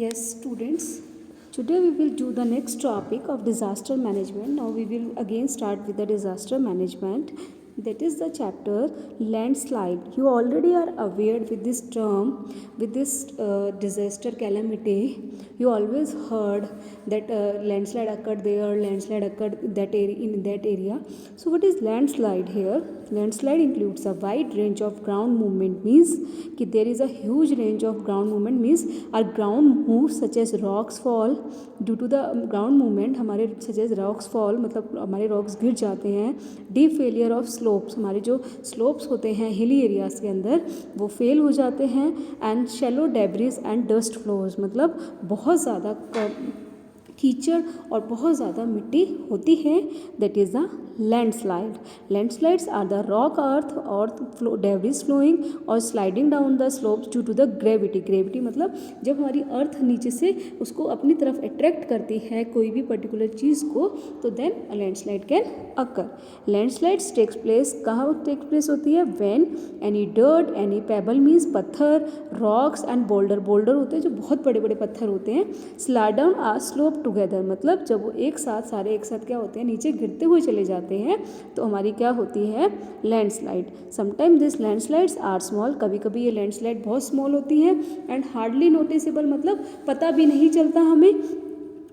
Yes, students. Today we will do the next topic of disaster management. Now we will again start with the disaster management. That is the chapter landslide. You already are aware with this term, with this disaster calamity. You always heard that landslide occurred there, landslide occurred that area, in that area. So what is landslide here? Landslide includes a wide range of ground movement, means कि there is a huge range of ground movement, means our ground moves such as rocks fall due to the ground movement. हमारे such as rocks fall मतलब हमारे rocks गिर जाते हैं. deep failure of slopes, हमारे जो slopes होते हैं hilly areas के अंदर वो fail हो जाते हैं. and shallow debris and dust flows, मतलब बहुत ज़्यादा कीचड़ और बहुत ज़्यादा मिट्टी होती है. That is the landslide. Landslides are the rock earth और डेब्रिस फ्लोइंग और sliding down the slopes due to the gravity. Gravity मतलब जब हमारी अर्थ नीचे से उसको अपनी तरफ अट्रैक्ट करती है कोई भी पर्टिकुलर चीज़ को, तो then landslide can occur. Landslides takes place कहाँ टेक्स प्लेस होती है? When any dirt, any pebble means पत्थर, रॉक्स एंड बोल्डर. बोल्डर होते हैं जो बहुत बड़े बड़े पत्थर होते हैं. Slide down are slope together, मतलब जब वो एक साथ सारे एक साथ क्या होते हैं नीचे गिरते हुए चले जाते हैं तो हमारी क्या होती है? Landslide. Sometime this landslides are small, कभी कभी ये लैंडस्लाइड बहुत स्मॉल होती हैं. एंड हार्डली नोटिसेबल, मतलब पता भी नहीं चलता हमें.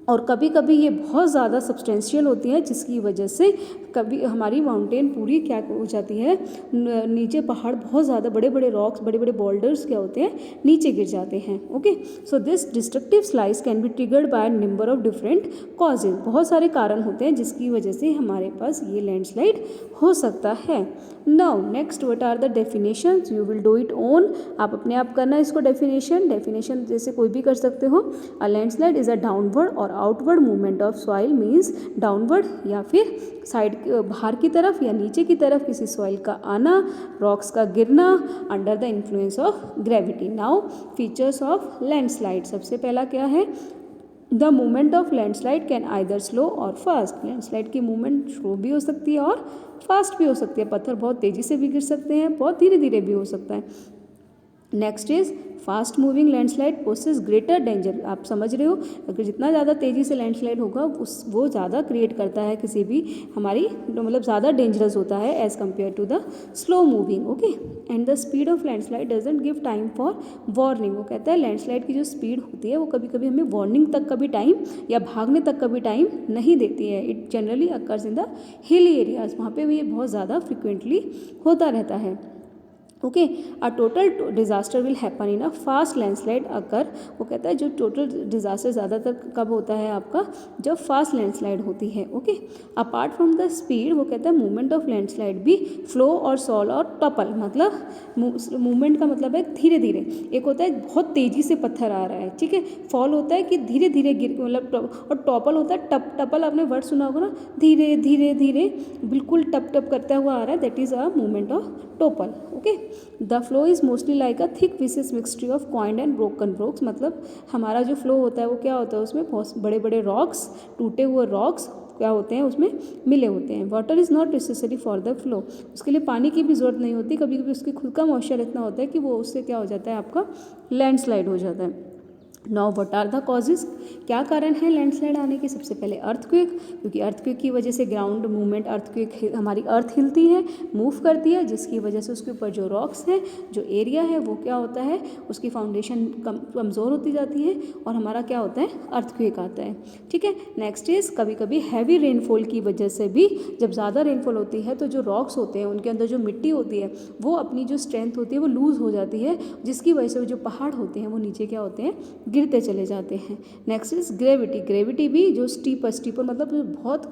और कभी कभी ये बहुत ज़्यादा सब्सटेंशियल होती है जिसकी वजह से कभी हमारी माउंटेन पूरी क्या हो जाती है, नीचे पहाड़ बहुत ज़्यादा बड़े बड़े रॉक्स, बड़े बड़े बोल्डर्स क्या होते हैं नीचे गिर जाते हैं. Okay, so this destructive slice can be triggered by number of different causes. बहुत सारे कारण होते हैं जिसकी वजह से हमारे पास ये लैंडस्लाइड हो सकता है. Now next what are the definitions? You will do it own. आप अपने आप करना इसको डेफिनेशन जैसे कोई भी कर सकते हो. अ लैंडस्लाइड इज़ अ डाउनवर्ड और outward movement of soil, means downward या फिर साइड बाहर की तरफ या नीचे की तरफ किसी सॉइल का आना, रॉक्स का गिरना under the influence of gravity. Now features of landslide. सबसे पहला क्या है? The movement of landslide can either slow और फास्ट. लैंडस्लाइड की मूवमेंट स्लो भी हो सकती है और फास्ट भी हो सकती है. पत्थर बहुत तेज़ी से भी गिर सकते हैं, बहुत धीरे धीरे भी हो सकता है. Next is fast moving landslide poses greater danger. आप समझ रहे हो, अगर जितना ज़्यादा तेज़ी से लैंडस्लाइड होगा वो ज़्यादा क्रिएट करता है किसी भी हमारी, मतलब ज़्यादा डेंजरस होता है as compare to the slow moving. Okay, and the speed of landslide doesn't give time for warning. वो कहता है लैंडस्लाइड की जो स्पीड होती है वो कभी कभी हमें वार्निंग तक का भी टाइम या भागने तक का भी टाइम नहीं देती है. It generally occurs in the hilly areas, वहाँ पर भी ये बहुत ज़्यादा फ्रिक्वेंटली होता रहता है. Okay, a total disaster will happen in a fast landslide occur. वो कहता है जो टोटल डिज़ास्टर ज़्यादातर कब होता है आपका? जब फास्ट लैंडस्लाइड होती है. Okay, apart from the speed, वो कहता है मूवमेंट ऑफ लैंडस्लाइड भी फ्लो और सॉल और टपल, मतलब मूवमेंट का मतलब है धीरे धीरे. एक होता है बहुत तेज़ी से पत्थर आ रहा है, ठीक है. फॉल होता है कि धीरे धीरे गिर, मतलब और टॉपल होता है टपल आपने वर्ड सुना होगा ना, धीरे धीरे धीरे बिल्कुल टप टप करता हुआ आ रहा है. That is a movement of topple. Okay, the flow is mostly like a thick विसिस mixture of coined and broken rocks. मतलब हमारा जो फ्लो होता है वो क्या होता है, उसमें बहुत बड़े बड़े रॉक्स, टूटे हुए रॉक्स क्या होते हैं उसमें मिले होते हैं. Water is not necessary for the flow. उसके लिए पानी की भी ज़रूरत नहीं होती. कभी कभी उसकी खुद का मॉइस्चर इतना होता है कि वो उससे क्या हो जाता है, आपका लैंडस्लाइड हो जाता है. Now what are the causes? क्या कारण है लैंडस्लाइड आने के? सबसे पहले अर्थक्वेक, क्योंकि अर्थक्वेक की वजह से ग्राउंड मूवमेंट, अर्थक्वेक हमारी अर्थ हिलती है, मूव करती है, जिसकी वजह से उसके ऊपर जो रॉक्स हैं, जो एरिया है, वो क्या होता है, उसकी फाउंडेशन कमज़ोर होती जाती है और हमारा क्या होता है, अर्थक्वेक आता है. ठीक है. नेक्स्ट इज कभी कभी हैवी रेनफॉल की वजह से भी, जब ज़्यादा रेनफॉल होती है तो जो रॉक्स होते हैं उनके अंदर जो मिट्टी होती है वो अपनी जो स्ट्रेंथ होती है वो लूज़ हो जाती है, जिसकी वजह से जो पहाड़ होते हैं वो नीचे क्या होते हैं, गिरते चले जाते हैं. Next is gravity. ग्रेविटी भी जो स्टीपर मतलब जो बहुत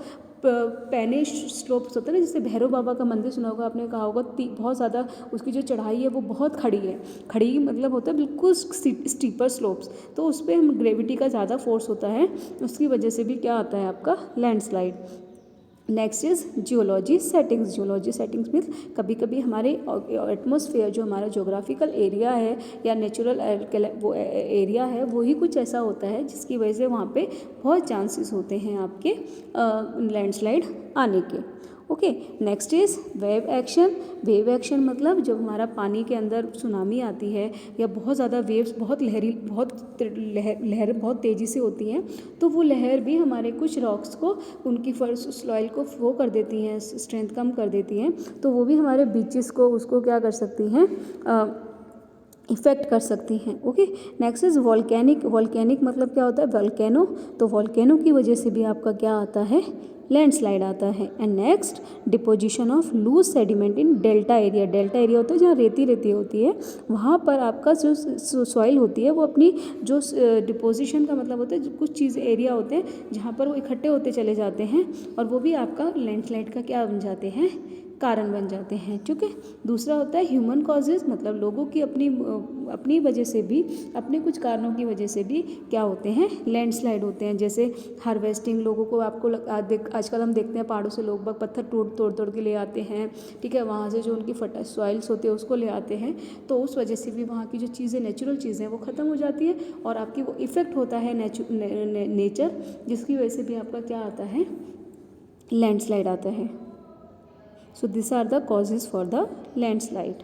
पेनिश स्लोप्स होते हैं ना, जैसे भैरव बाबा का मंदिर सुना होगा आपने, कहा होगा बहुत ज़्यादा उसकी जो चढ़ाई है वो बहुत खड़ी है. खड़ी मतलब होता है बिल्कुल स्टीपर स्लोप्स, तो उस पर हम ग्रेविटी का ज़्यादा फोर्स होता है, उसकी वजह से भी क्या आता है आपका landslide. Next is geology settings. Geology settings means कभी कभी हमारे एटमॉस्फेयर, जो हमारा जोग्राफिकल एरिया है या नेचुरल वो एरिया है, वो ही कुछ ऐसा होता है जिसकी वजह से वहाँ पे बहुत चांसेस होते हैं आपके लैंडस्लाइड आने के. Okay, next is wave action. Wave action मतलब जब हमारा पानी के अंदर सुनामी आती है या बहुत ज़्यादा वेव्स, बहुत लहर बहुत तेज़ी से होती हैं, तो वो लहर भी हमारे कुछ रॉक्स को, उनकी सॉइल को फ्लो कर देती हैं, स्ट्रेंथ कम कर देती हैं, तो वो भी हमारे बीचेस को उसको क्या कर सकती हैं, इफ़ेक्ट कर सकती हैं। Okay, next is volcanic. Volcanic मतलब क्या होता है, वॉल्केनो। तो वॉल्केनो की वजह से भी आपका क्या आता है, लैंडस्लाइड आता है। And next, deposition of loose sediment in delta area. Delta area होता है जहाँ रेती रेती होती है, वहाँ पर आपका जो सॉइल होती है वो अपनी जो डिपोजिशन का मतलब होता है, कुछ चीज़ एरिया होते हैं जहाँ पर वो इकट्ठे होते चले जाते हैं और वो भी आपका लैंडस्लाइड का क्या बन जाते हैं, कारण बन जाते हैं। ठीक है, दूसरा होता है ह्यूमन कॉजेज़, मतलब लोगों की अपनी वजह से भी, अपने कुछ कारणों की वजह से भी क्या होते हैं, लैंडस्लाइड होते हैं। जैसे हार्वेस्टिंग, लोगों को आपको आजकल हम देखते हैं पहाड़ों से लोग पत्थर तोड़ के ले आते हैं, ठीक है, वहाँ से जो उनकी सॉइल्स होते हैं उसको ले आते हैं, तो उस वजह से भी वहाँ की जो चीज़ें, नेचुरल चीज़ें वो ख़त्म हो जाती है और आपकी वो इफ़ेक्ट होता है नेचर, जिसकी वजह से भी आपका क्या आता है, लैंडस्लाइड आता है। So these are the causes for the landslide.